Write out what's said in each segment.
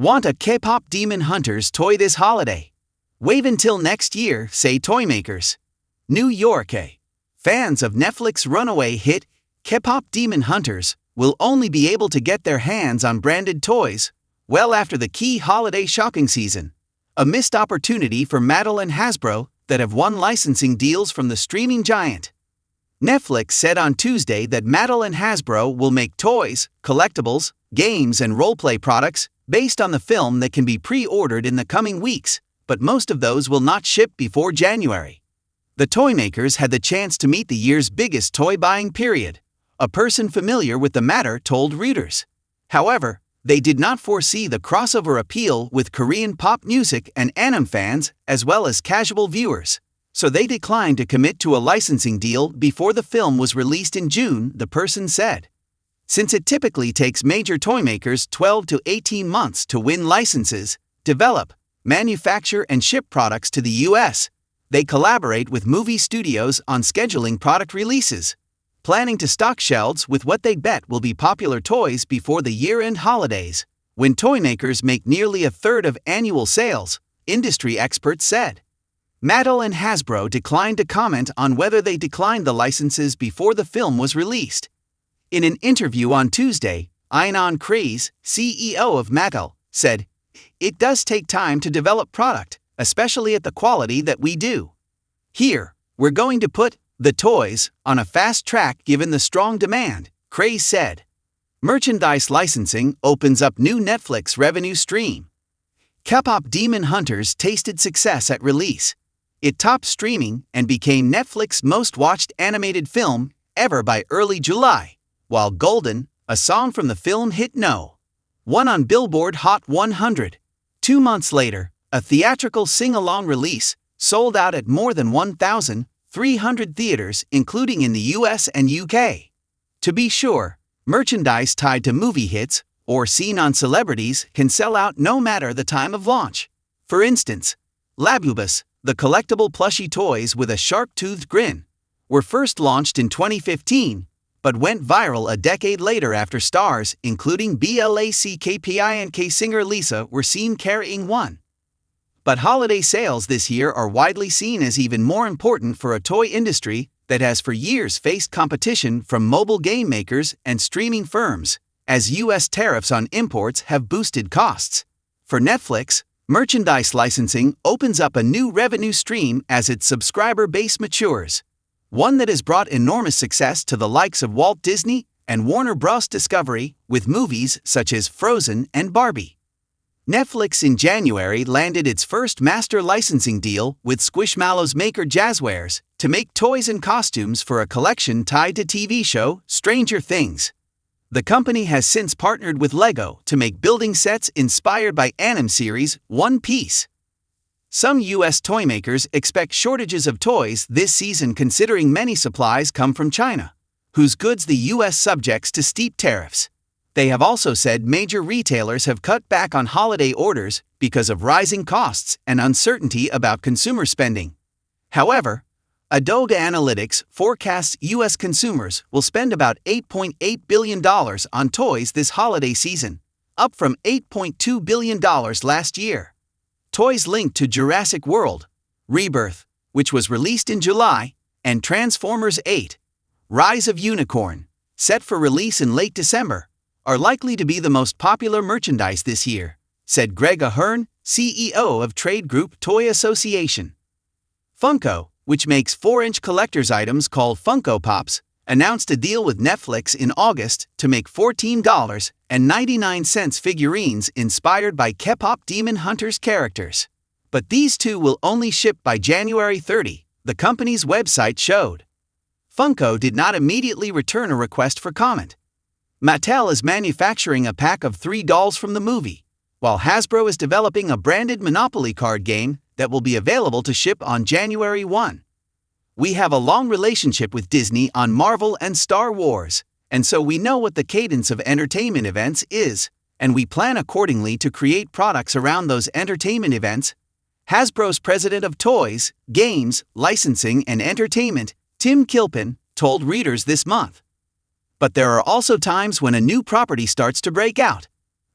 Want a K-pop Demon Hunters toy this holiday? Wait until next year, say toymakers. New York. Fans of Netflix runaway hit K-pop Demon Hunters will only be able to get their hands on branded toys well after the key holiday shopping season. A missed opportunity for Mattel and Hasbro that have won licensing deals from the streaming giant. Netflix said on Tuesday that Mattel and Hasbro will make toys, collectibles, games, and roleplay products based on the film that can be pre-ordered in the coming weeks, but most of those will not ship before January. The toymakers had the chance to meet the year's biggest toy buying period, a person familiar with the matter told readers. However, they did not foresee the crossover appeal with Korean pop music and anime fans as well as casual viewers, so they declined to commit to a licensing deal before the film was released in June, the person said. Since it typically takes major toymakers 12 to 18 months to win licenses, develop, manufacture, and ship products to the US, they collaborate with movie studios on scheduling product releases, planning to stock shelves with what they bet will be popular toys before the year-end holidays, when toymakers make nearly a third of annual sales, industry experts said. Mattel and Hasbro declined to comment on whether they declined the licenses before the film was released. In an interview on Tuesday, Einon Kreis, CEO of Mattel, said, "It does take time to develop product, especially at the quality that we do. Here, we're going to put the toys on a fast track given the strong demand," Kreis said. Merchandise licensing opens up new Netflix revenue stream. K-pop Demon Hunters tasted success at release. It topped streaming and became Netflix's most watched animated film ever by early July, while Golden, a song from the film hit No. 1 on Billboard Hot 100. 2 months later, a theatrical sing-along release sold out at more than 1,300 theaters, including in the US and UK. To be sure, merchandise tied to movie hits or seen on celebrities can sell out no matter the time of launch. For instance, Labubus, the collectible plushie toys with a sharp-toothed grin, were first launched in 2015, but went viral a decade later after stars including BLACKPI and K-singer Lisa were seen carrying one. But holiday sales this year are widely seen as even more important for a toy industry that has for years faced competition from mobile game makers and streaming firms, as US tariffs on imports have boosted costs. For Netflix, merchandise licensing opens up a new revenue stream as its subscriber base matures, one that has brought enormous success to the likes of Walt Disney and Warner Bros. Discovery with movies such as Frozen and Barbie. Netflix in January landed its first master licensing deal with Squishmallow's maker Jazzwares to make toys and costumes for a collection tied to TV show Stranger Things. The company has since partnered with Lego to make building sets inspired by anime series One Piece. Some US toymakers expect shortages of toys this season considering many supplies come from China, whose goods the US subjects to steep tariffs. They have also said major retailers have cut back on holiday orders because of rising costs and uncertainty about consumer spending. However, Adobe Analytics forecasts US consumers will spend about $8.8 billion on toys this holiday season, up from $8.2 billion last year. Toys linked to Jurassic World, Rebirth, which was released in July, and Transformers 8, Rise of Unicorn, set for release in late December, are likely to be the most popular merchandise this year, said Greg Ahern, CEO of trade group Toy Association. Funko, which makes 4-inch collector's items called Funko Pops, announced a deal with Netflix in August to make $14.99 figurines inspired by K-pop Demon Hunters characters. But these two will only ship by January 30, the company's website showed. Funko did not immediately return a request for comment. Mattel is manufacturing a pack of 3 dolls from the movie, while Hasbro is developing a branded Monopoly card game that will be available to ship on January 1. We have a long relationship with Disney on Marvel and Star Wars, and so we know what the cadence of entertainment events is, and we plan accordingly to create products around those entertainment events, Hasbro's president of toys, games, licensing, and entertainment, Tim Kilpin, told readers this month. But there are also times when a new property starts to break out.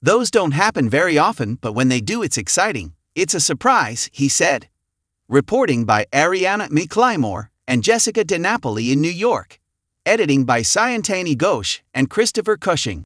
Those don't happen very often, but when they do, it's exciting. It's a surprise, he said. Reporting by Ariana McClymore and Jessica DeNapoli in New York. Editing by Sayantani Ghosh and Christopher Cushing.